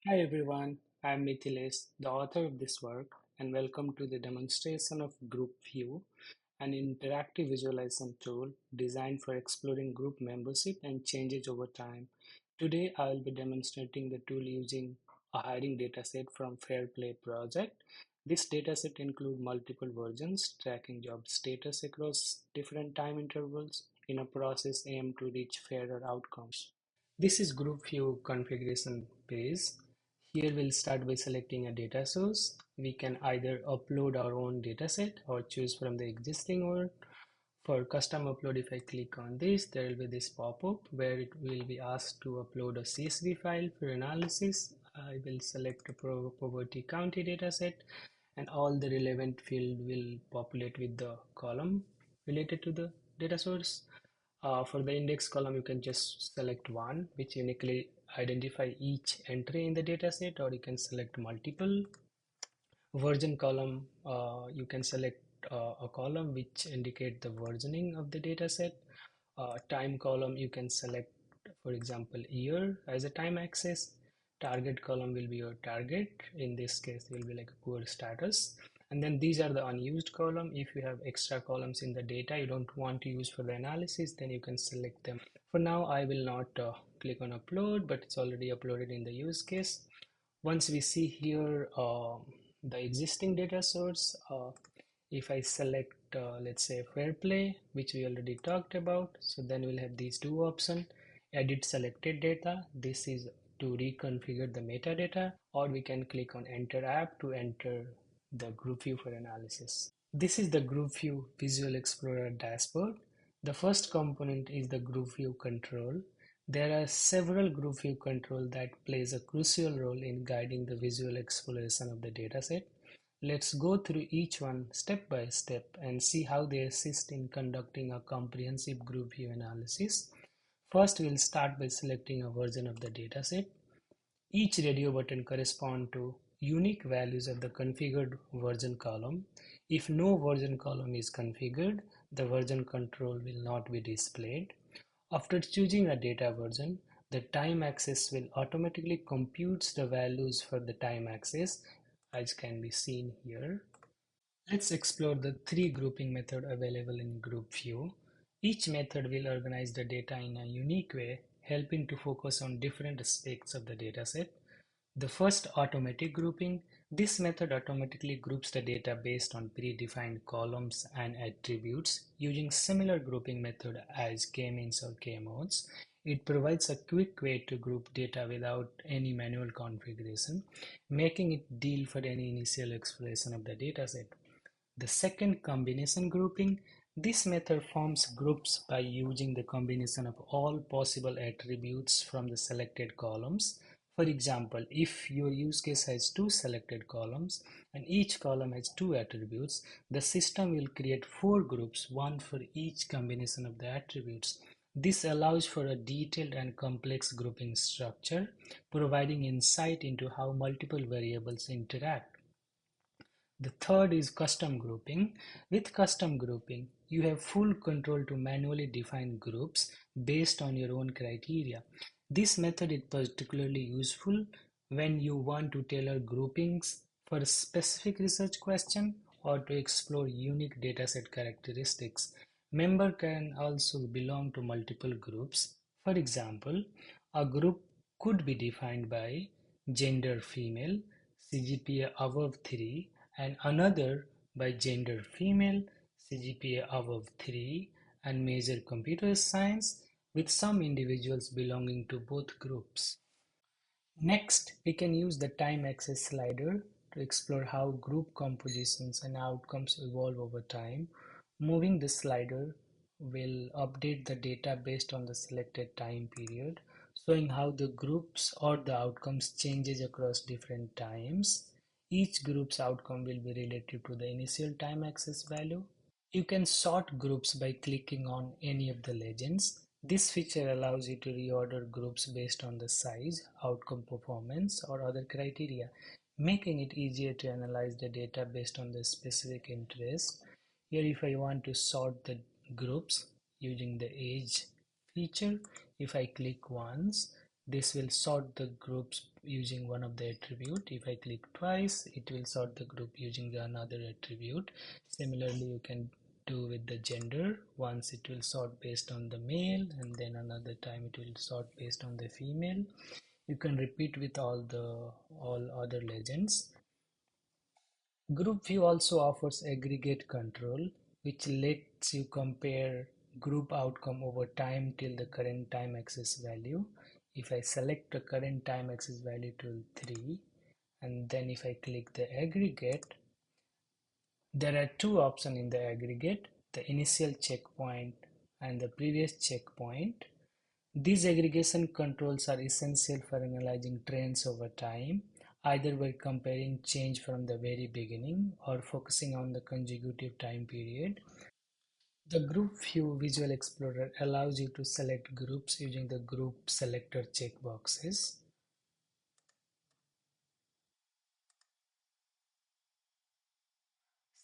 Hi everyone, I'm Mithilesh, the author of this work, and welcome to the demonstration of GroupView, an interactive visualization tool designed for exploring group membership and changes over time. Today, I will be demonstrating the tool using a hiring dataset from Fairplay project. This dataset includes multiple versions tracking job status across different time intervals in a process aimed to reach fairer outcomes. This is GroupView configuration page. Here we'll start by selecting a data source. We can either upload our own dataset or choose from the existing one. For custom upload, if I click on this, there will be this pop-up where it will be asked to upload a CSV file for analysis. I will select a poverty county dataset and all the relevant field will populate with the column related to the data source. For the index column, you can just select one, which uniquely identify each entry in the dataset, or you can select multiple. Version column, you can select a column which indicate the versioning of the dataset. Time column, you can select, for example, year as a time axis. Target column will be your target. In this case, will be like a poor status. And then these are the unused column. If you have extra columns in the data you don't want to use for the analysis, then you can select them. For now, I will not click on upload, but it's already uploaded in the use case. Once we see here the existing data source, if I select let's say Fairplay, which we already talked about, so then we'll have these two options: edit selected data. This is to reconfigure the metadata, or we can click on enter app to enter the group view for analysis. This is the group view Visual Explorer dashboard. The first component is the group view control. There are several group view control that plays a crucial role in guiding the visual exploration of the dataset. Let's go through each one step by step and see how they assist in conducting a comprehensive group view analysis. First, we'll start by selecting a version of the dataset. Each radio button corresponds to unique values of the configured version column. If no version column is configured, the version control will not be displayed. After choosing a data version, the time axis will automatically compute the values for the time axis, as can be seen here. Let's explore the three grouping methods available in GroupView. Each method will organize the data in a unique way, helping to focus on different aspects of the dataset. The first, automatic grouping. This method automatically groups the data based on predefined columns and attributes using similar grouping method as k-means or k-modes. It provides a quick way to group data without any manual configuration, making it ideal for any initial exploration of the dataset. The second, combination grouping. This method forms groups by using the combination of all possible attributes from the selected columns. For example, if your use case has two selected columns and each column has two attributes, the system will create four groups, one for each combination of the attributes. This allows for a detailed and complex grouping structure, providing insight into how multiple variables interact. The third is custom grouping. With custom grouping, you have full control to manually define groups based on your own criteria. This method is particularly useful when you want to tailor groupings for a specific research question or to explore unique dataset characteristics. Member can also belong to multiple groups. For example, a group could be defined by gender female, CGPA above 3, and another by gender female, CGPA above 3, and major computer science, with some individuals belonging to both groups. Next, we can use the time axis slider to explore how group compositions and outcomes evolve over time. Moving the slider will update the data based on the selected time period, showing how the groups or the outcomes changes across different times. Each group's outcome will be related to the initial time axis value. You can sort groups by clicking on any of the legends. This feature allows you to reorder groups based on the size, outcome performance, or other criteria, making it easier to analyze the data based on the specific interest. Here, if I want to sort the groups using the age feature, if I click once, this will sort the groups using one of the attribute. If I click twice, it will sort the group using the another attribute. Similarly, you can do with the gender. Once it will sort based on the male, and then another time it will sort based on the female. You can repeat with all other legends. GroupView also offers aggregate control, which lets you compare group outcome over time till the current time axis value. If I select the current time axis value to 3, and then if I click the aggregate, there are two options in the aggregate, the initial checkpoint and the previous checkpoint. These aggregation controls are essential for analyzing trends over time, either by comparing change from the very beginning or focusing on the consecutive time period. The Group View Visual Explorer allows you to select groups using the Group Selector checkboxes.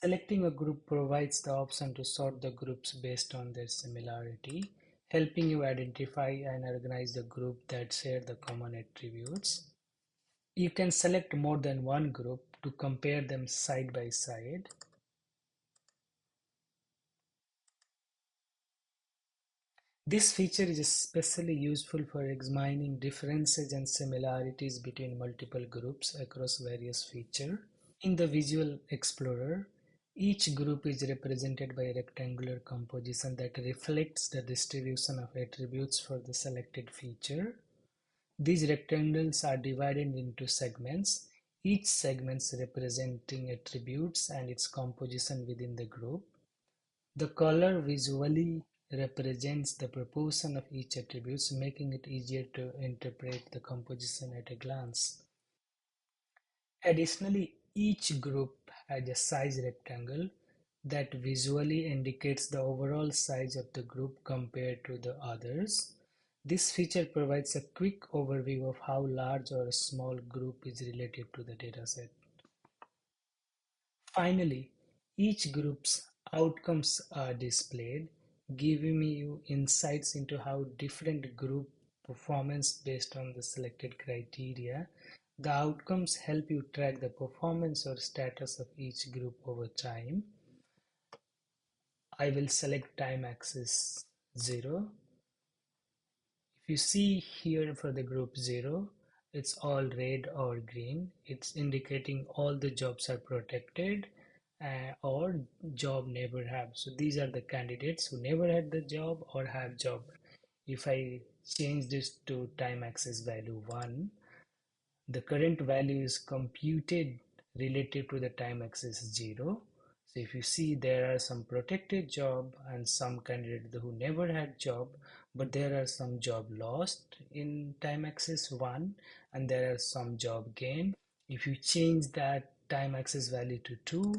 Selecting a group provides the option to sort the groups based on their similarity, helping you identify and organize the group that share the common attributes. You can select more than one group to compare them side by side. This feature is especially useful for examining differences and similarities between multiple groups across various features. In the Visual Explorer, each group is represented by a rectangular composition that reflects the distribution of attributes for the selected feature. These rectangles are divided into segments, each segment representing attributes and its composition within the group. The color visually represents the proportion of each attribute, making it easier to interpret the composition at a glance. Additionally, each group has a size rectangle that visually indicates the overall size of the group compared to the others. This feature provides a quick overview of how large or small group is relative to the dataset. Finally, each group's outcomes are displayed, giving you insights into how different group performance based on the selected criteria. The outcomes help you track the performance or status of each group over time. I will select time axis 0. If you see here for the group 0, it's all red or green. It's indicating all the jobs are protected or job never have. So these are the candidates who never had the job or have job. If I change this to time axis value 1, the current value is computed relative to the time axis 0. So if you see, there are some protected job and some candidate who never had job, but there are some job lost in time axis 1 and there are some job gain. If you change that time axis value to 2,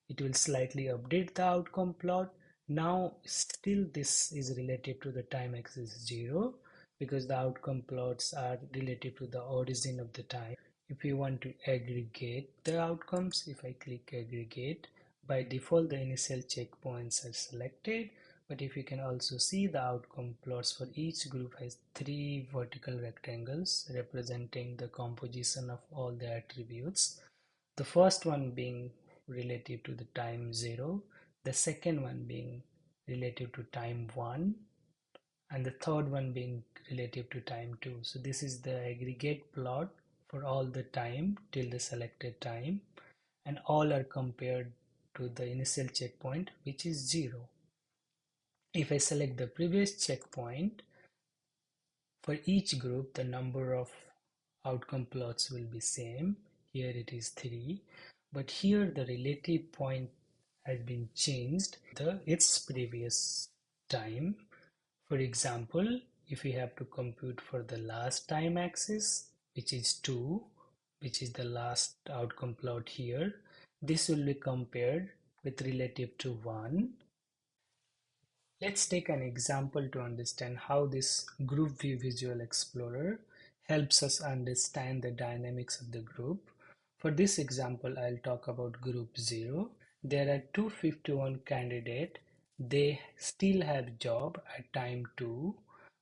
it will slightly update the outcome plot. Now still this is relative to the time axis 0 because the outcome plots are relative to the origin of the time. If you want to aggregate the outcomes, if I click aggregate, by default the initial checkpoints are selected, but if you can also see, the outcome plots for each group has three vertical rectangles representing the composition of all the attributes. The first one being relative to the time 0, the second one being relative to time 1, and the third one being relative to time 2. So this is the aggregate plot for all the time till the selected time, and all are compared to the initial checkpoint, which is 0. If I select the previous checkpoint, for each group the number of outcome plots will be same. Here it is 3, but here the relative point has been changed the its previous time. For example, if we have to compute for the last time axis, which is 2, which is the last outcome plot here, this will be compared with relative to 1. Let's take an example to understand how this Group View Visual Explorer helps us understand the dynamics of the group. For this example, I'll talk about Group 0. There are 251 candidates. They still have job at time 2,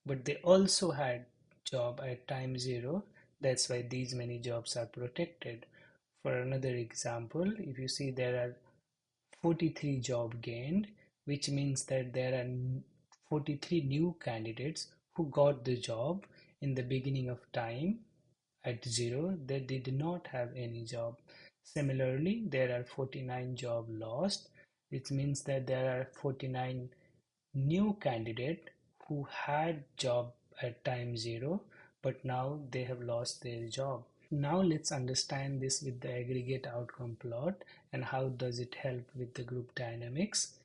but they also had job at time 0. That's why these many jobs are protected. For another example, if you see there are 43 job gained, which means that there are 43 new candidates who got the job in the beginning of time at zero. They did not have any job. Similarly, there are 49 job lost, which means that there are 49 new candidate who had job at time zero, but now they have lost their job. Now let's understand this with the aggregate outcome plot and how does it help with the group dynamics.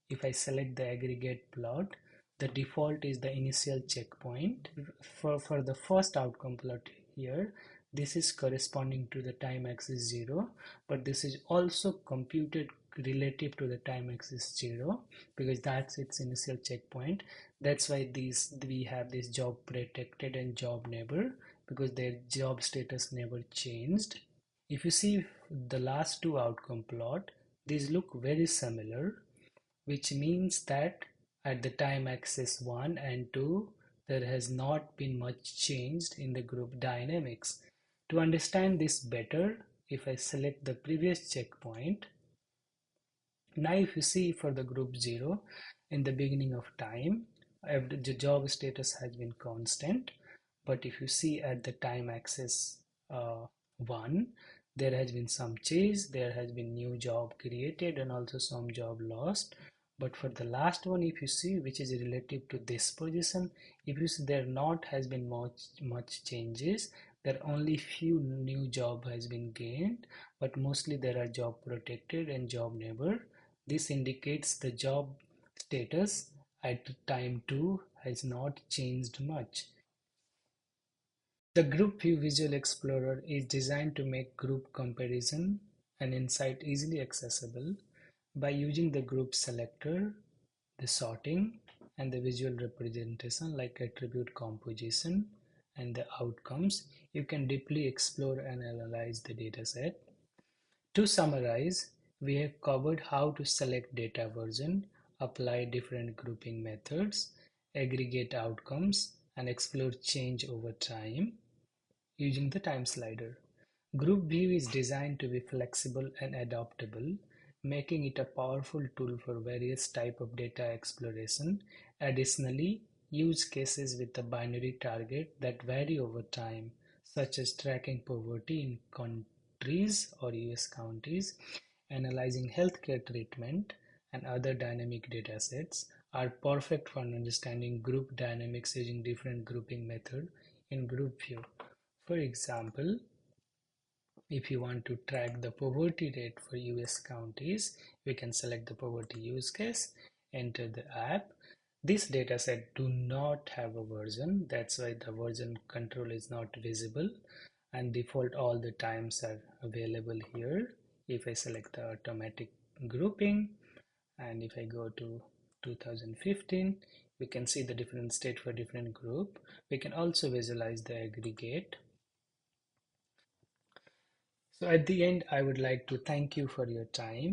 If I select the aggregate plot, the default is the initial checkpoint. For the first outcome plot here, this is corresponding to the time axis 0, but this is also computed relative to the time axis 0 because that's its initial checkpoint. That's why we have this job protected and job neighbor because their job status never changed. If you see the last two outcome plot, these look very similar, which means that at the time axis 1 and 2, there has not been much changed in the group dynamics. To understand this better, if I select the previous checkpoint, now if you see for the group 0, in the beginning of time, the job status has been constant. But if you see at the time axis 1, there has been some change, there has been new job created and also some job lost. But for the last one, if you see, which is relative to this position, if you see there not has been much changes, there only few new job has been gained, but mostly there are job protected and job neighbor. This indicates the job status at time 2 has not changed much. The GroupView Visual Explorer is designed to make group comparison and insight easily accessible by using the group selector, the sorting, and the visual representation like attribute composition and the outcomes. You can deeply explore and analyze the dataset. To summarize, we have covered how to select data version, apply different grouping methods, aggregate outcomes, and explore change over time using the time slider. GroupView is designed to be flexible and adaptable, making it a powerful tool for various types of data exploration. Additionally, use cases with a binary target that vary over time, such as tracking poverty in countries or US counties, analyzing healthcare treatment, and other dynamic datasets, are perfect for understanding group dynamics using different grouping methods in GroupView. For example, if you want to track the poverty rate for US counties, we can select the poverty use case, enter the app. This dataset do not have a version, that's why the version control is not visible, and default all the times are available here. If I select the automatic grouping and if I go to 2015, we can see the different state for different group. We can also visualize the aggregate. So at the end, I would like to thank you for your time.